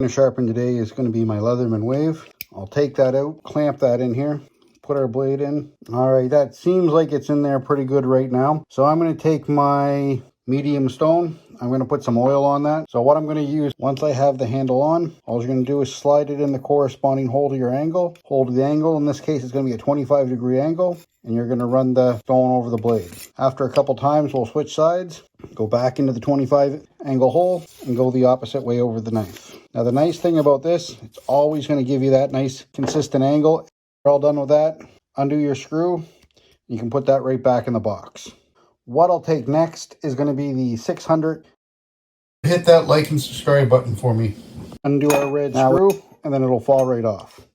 going to sharpen today is going to be my Leatherman wave. I'll take that out, clamp that in here, put our blade in. All right, that seems like it's in there pretty good right now. So I'm going to take my medium stone. I'm going to put some oil on that. So what I'm going to use, once I have the handle on, all you're going to do is slide it in the corresponding hole to your angle. Hold the angle. In this case, it's going to be a 25-degree angle. And you're going to run the stone over the blade. After a couple times, we'll switch sides, go back into the 25 angle hole, and go the opposite way over the knife. Now the nice thing about this, it's always going to give you that nice consistent angle. You're all done with that. Undo your screw. You can put that right back in the box. What I'll take next is going to be the 600. Hit that like and subscribe button for me. Undo our red screw, and then it'll fall right off.